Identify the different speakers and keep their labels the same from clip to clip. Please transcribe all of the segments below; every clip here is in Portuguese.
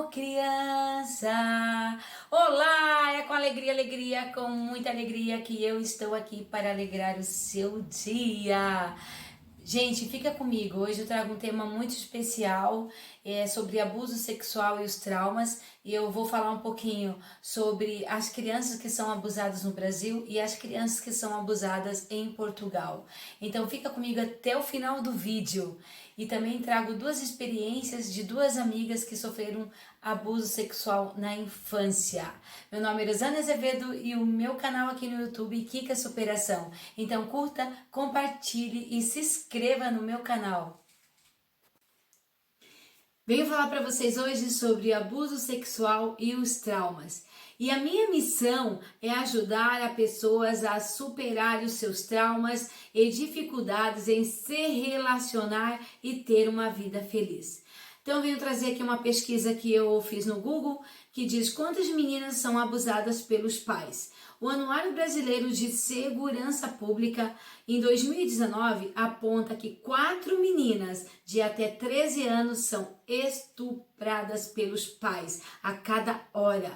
Speaker 1: Ô criança! Olá! É com alegria, com muita alegria que eu estou aqui para alegrar o seu dia. Gente, fica comigo. Hoje eu trago um tema muito especial, sobre abuso sexual e os traumas. E eu vou falar um pouquinho sobre as crianças que são abusadas no Brasil e as crianças que são abusadas em Portugal. Então fica comigo até o final do vídeo. E também trago duas experiências de duas amigas que sofreram abuso sexual na infância. Meu nome é Rosana Azevedo e o meu canal aqui no YouTube é Kika Superação. Então curta, compartilhe e se inscreva no meu canal. Venho falar para vocês hoje sobre abuso sexual e os traumas. E a minha missão é ajudar as pessoas a superar os seus traumas e dificuldades em se relacionar e ter uma vida feliz. Então eu venho trazer aqui uma pesquisa que eu fiz no Google que diz quantas meninas são abusadas pelos pais. O Anuário Brasileiro de Segurança Pública, em 2019, aponta que 4 meninas de até 13 anos são estupradas pelos pais a cada hora.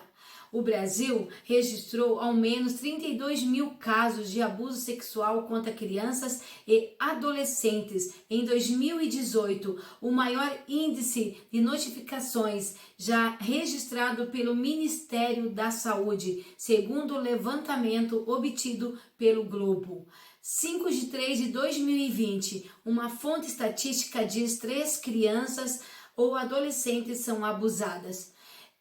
Speaker 1: O Brasil registrou ao menos 32 mil casos de abuso sexual contra crianças e adolescentes em 2018, o maior índice de notificações já registrado pelo Ministério da Saúde, segundo o levantamento obtido pelo Globo. 5/3/2020, uma fonte estatística diz 3 crianças ou adolescentes são abusadas.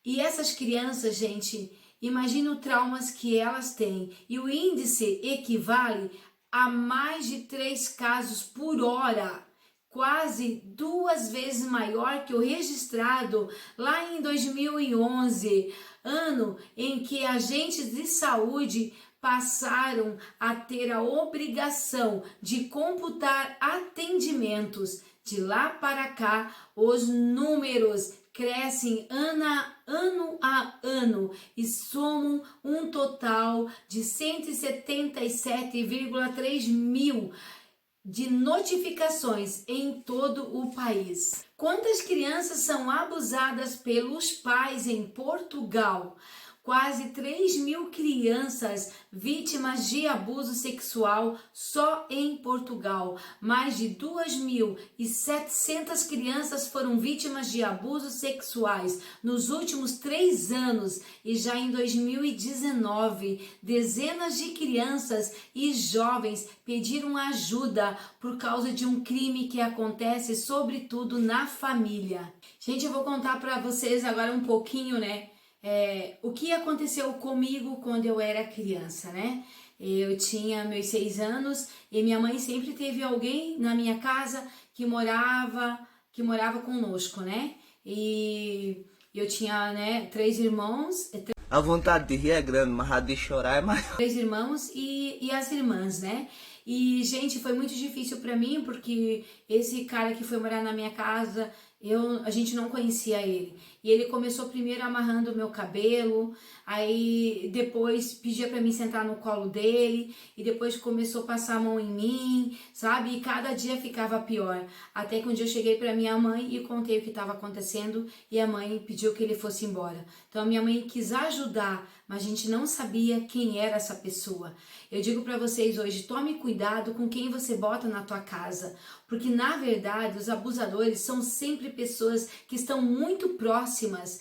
Speaker 1: E essas crianças, gente, imagina os traumas que elas têm. E o índice equivale a mais de 3 casos por hora, quase 2 vezes maior que o registrado lá em 2011, ano em que agentes de saúde passaram a ter a obrigação de computar atendimentos. De lá para cá, os números crescem ano a ano e somam um total de 177,3 mil de notificações em todo o país. Quantas crianças são abusadas pelos pais em Portugal? Quase 3 mil crianças vítimas de abuso sexual só em Portugal. Mais de 2.700 crianças foram vítimas de abusos sexuais nos últimos 3 anos. E já em 2019, dezenas de crianças e jovens pediram ajuda por causa de um crime que acontece sobretudo na família. Gente, eu vou contar para vocês agora um pouquinho, o que aconteceu comigo quando eu era criança, Eu tinha meus 6 anos e minha mãe sempre teve alguém na minha casa que morava conosco, E eu tinha, 3 irmãos.
Speaker 2: A vontade de rir é grande, mas a de chorar é maior.
Speaker 1: 3 irmãos e as irmãs, E, gente, foi muito difícil para mim, porque esse cara que foi morar na minha casa, a gente não conhecia ele. E ele começou primeiro amarrando o meu cabelo, aí depois pedia para mim sentar no colo dele, e depois começou a passar a mão em mim, sabe? E cada dia ficava pior. Até que um dia eu cheguei para minha mãe e contei o que estava acontecendo, e a mãe pediu que ele fosse embora. Então a minha mãe quis ajudar, mas a gente não sabia quem era essa pessoa. Eu digo para vocês hoje, tome cuidado com quem você bota na tua casa, porque na verdade os abusadores são sempre pessoas que estão muito próximas,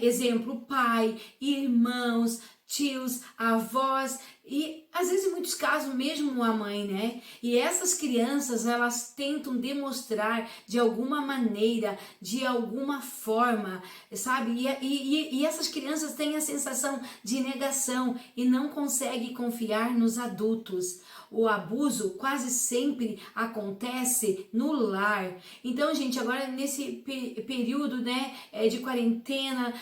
Speaker 1: Exemplo, pai, irmãos, tios, avós e às vezes em muitos casos mesmo a mãe, E essas crianças, elas tentam demonstrar de alguma maneira, de alguma forma, sabe? E essas crianças têm a sensação de negação e não conseguem confiar nos adultos. O abuso quase sempre acontece no lar. Então, gente, agora nesse período, de quarentena,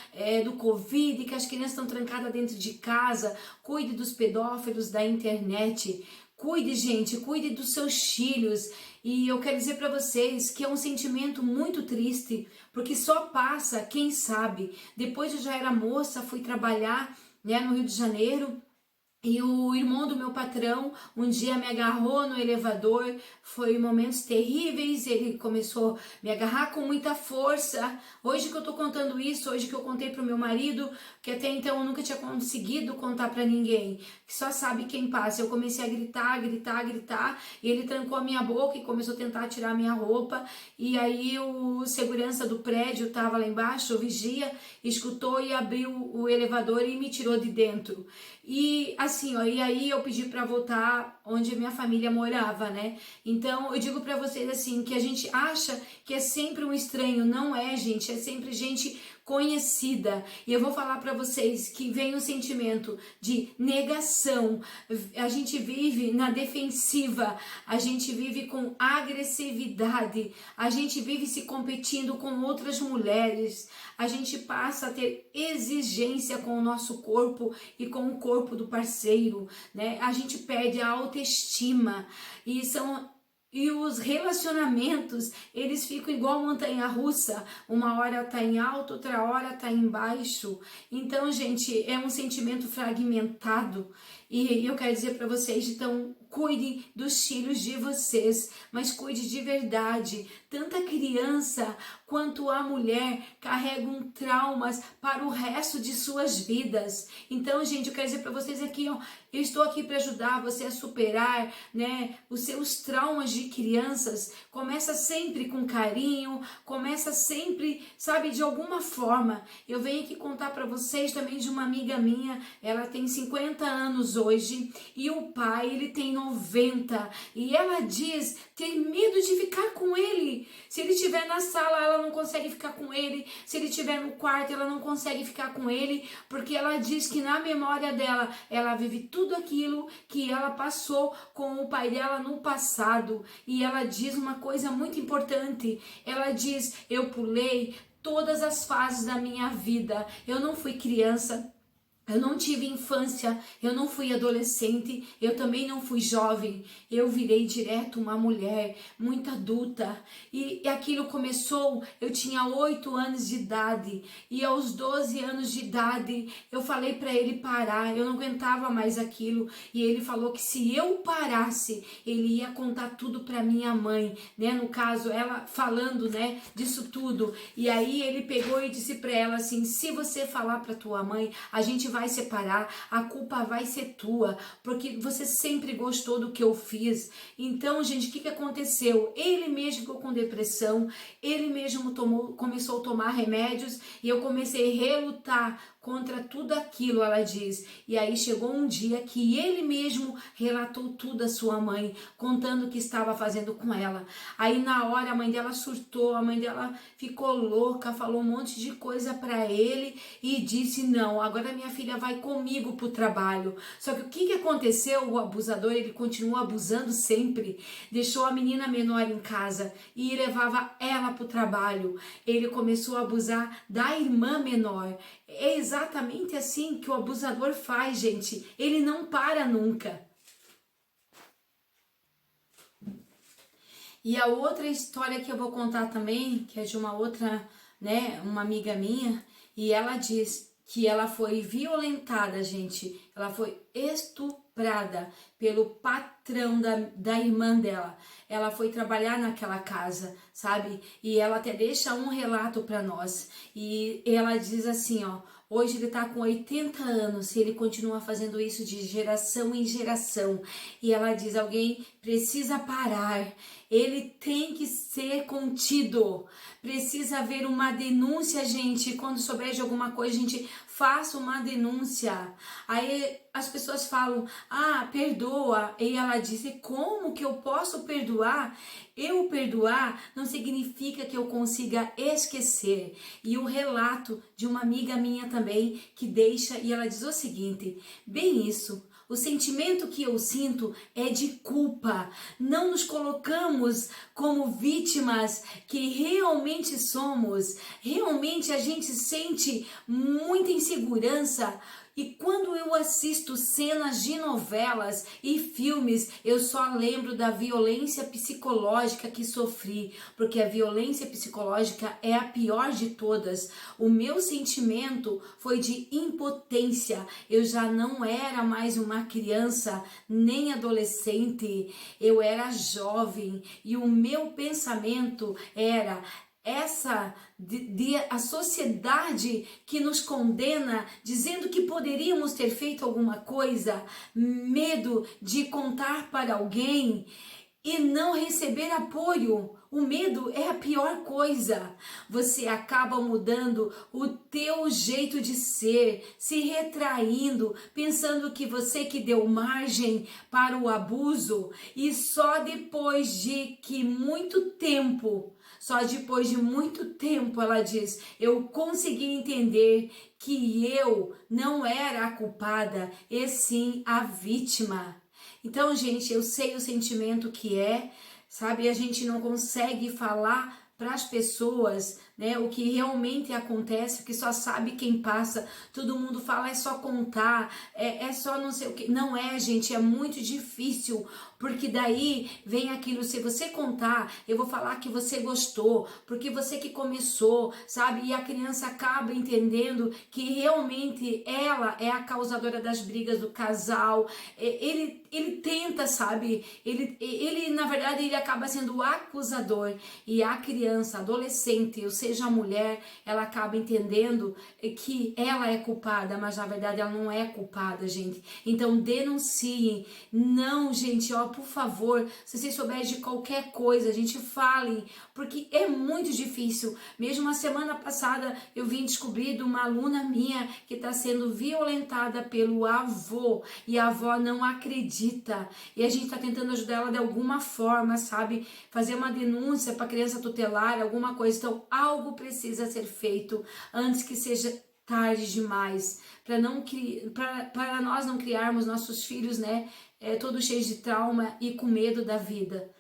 Speaker 1: do Covid, que as crianças estão trancadas dentro de casa, cuide dos pedófilos da internet. Cuide, gente, cuide dos seus filhos. E eu quero dizer para vocês que é um sentimento muito triste, porque só passa quem sabe. Depois eu já era moça, fui trabalhar, no Rio de Janeiro. E o irmão do meu patrão um dia me agarrou no elevador, foi momentos terríveis, ele começou a me agarrar com muita força. Hoje que eu tô contando isso, hoje que eu contei pro meu marido, que até então eu nunca tinha conseguido contar pra ninguém, que só sabe quem passa. Eu comecei a gritar, gritar, gritar, e ele trancou a minha boca e começou a tentar tirar a minha roupa, e aí o segurança do prédio tava lá embaixo, o vigia, escutou e abriu o elevador e me tirou de dentro. E assim, ó, e aí eu pedi para voltar onde minha família morava, né? Então eu digo para vocês assim, que a gente acha que é sempre um estranho, não é, gente, é sempre gente conhecida. E eu vou falar para vocês que vem um sentimento de negação. A gente vive na defensiva, a gente vive com agressividade, a gente vive se competindo com outras mulheres, a gente passa a ter exigência com o nosso corpo e com o corpo do parceiro, né? A gente perde a autoestima e os relacionamentos, eles ficam igual montanha-russa, uma hora tá em alto, outra hora tá em baixo. Então, gente, é um sentimento fragmentado. E eu quero dizer para vocês, então, cuide dos filhos de vocês, mas cuide de verdade. Tanto a criança quanto a mulher carregam traumas para o resto de suas vidas. Então, gente, eu quero dizer para vocês aqui, ó, eu estou aqui para ajudar você a superar, né, os seus traumas de crianças. Começa sempre com carinho, começa sempre, sabe, de alguma forma. Eu venho aqui contar para vocês também de uma amiga minha, ela tem 50 anos hoje e o pai, ele tem 90, e ela diz ter medo de ficar com ele. Se ele estiver na sala, ela não consegue ficar com ele. Se ele estiver no quarto, ela não consegue ficar com ele, porque ela diz que na memória dela, ela vive tudo aquilo que ela passou com o pai dela no passado. E ela diz uma coisa muito importante. Ela diz: eu pulei todas as fases da minha vida. Eu não fui criança, eu não tive infância, eu não fui adolescente, eu também não fui jovem, eu virei direto uma mulher muito adulta. E aquilo começou, eu tinha 8 anos de idade, e aos 12 anos de idade eu falei para ele parar, eu não aguentava mais aquilo, e ele falou que se eu parasse, ele ia contar tudo para minha mãe, né? No caso, ela falando, né, disso tudo. E aí ele pegou e disse para ela assim: se você falar para tua mãe, a gente vai separar, a culpa vai ser tua, porque você sempre gostou do que eu fiz. Então, gente, o que aconteceu? Ele mesmo ficou com depressão, ele mesmo começou a tomar remédios, e eu comecei a relutar contra tudo aquilo, ela diz. E aí chegou um dia que ele mesmo relatou tudo à sua mãe, contando o que estava fazendo com ela. Aí na hora a mãe dela surtou, a mãe dela ficou louca, falou um monte de coisa para ele e disse: não, agora minha filha vai comigo pro trabalho. Só que o que aconteceu? O abusador, ele continuou abusando sempre, deixou a menina menor em casa e levava ela pro trabalho. Ele começou a abusar da irmã menor. É exatamente assim que o abusador faz, gente. Ele não para nunca. E a outra história que eu vou contar também, que é de uma outra, né, uma amiga minha, e ela diz que ela foi violentada, gente. Ela foi estuprada pelo patrão da irmã dela. Ela foi trabalhar naquela casa, sabe? E ela até deixa um relato para nós. E ela diz assim, ó: hoje ele tá com 80 anos e ele continua fazendo isso de geração em geração. E ela diz: alguém precisa parar. Ele tem que ser contido. Precisa haver uma denúncia, gente. Quando souber de alguma coisa, gente, faça uma denúncia. Aí as pessoas falam: ah, perdoa. E ela diz: como que eu posso perdoar? Eu perdoar não significa que eu consiga esquecer. E o relato de uma amiga minha também, que deixa, e ela diz o seguinte: bem isso, o sentimento que eu sinto é de culpa. Não nos colocamos como vítimas que realmente somos. Realmente a gente sente muita insegurança E quando eu assisto cenas de novelas e filmes, eu só lembro da violência psicológica que sofri, porque a violência psicológica é a pior de todas. O meu sentimento foi de impotência. Eu já não era mais uma criança, nem adolescente. Eu era jovem e o meu pensamento era a sociedade que nos condena, dizendo que poderíamos ter feito alguma coisa, medo de contar para alguém e não receber apoio. O medo é a pior coisa. Você acaba mudando o teu jeito de ser, se retraindo, pensando que você que deu margem para o abuso, e só depois de muito tempo, ela diz, eu consegui entender que eu não era a culpada, e sim a vítima. Então, gente, eu sei o sentimento que é, sabe? A gente não consegue falar para as pessoas, né, o que realmente acontece, porque só sabe quem passa. Todo mundo fala, é só contar, é só não sei o que. Não é, gente, é muito difícil, porque daí vem aquilo, se você contar, eu vou falar que você gostou, porque você que começou, sabe? E a criança acaba entendendo que realmente ela é a causadora das brigas do casal. Ele tenta, sabe? Ele na verdade, ele acaba sendo o acusador, e a criança, adolescente, ou seja, a mulher, ela acaba entendendo que ela é culpada, mas na verdade ela não é culpada, gente. Então denunciem. Não, gente, ó, por favor, se vocês souberem de qualquer coisa, gente, falem, porque é muito difícil. Mesmo a semana passada eu vim descobrir de uma aluna minha que está sendo violentada pelo avô, e a avó não acredita, e a gente está tentando ajudar ela de alguma forma, sabe? Fazer uma denúncia para criança tutelar, alguma coisa. Então algo precisa ser feito antes que seja tarde demais, para nós não criarmos nossos filhos, né, todos cheios de trauma e com medo da vida.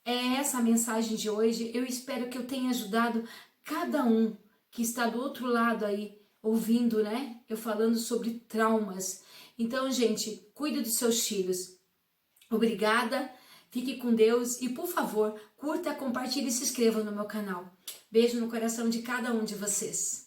Speaker 1: É essa a mensagem de hoje. Eu espero que eu tenha ajudado cada um que está do outro lado aí, ouvindo, né, eu falando sobre traumas. Então, gente, cuide dos seus filhos. Obrigada, fique com Deus e, por favor, curta, compartilhe e se inscreva no meu canal. Beijo no coração de cada um de vocês.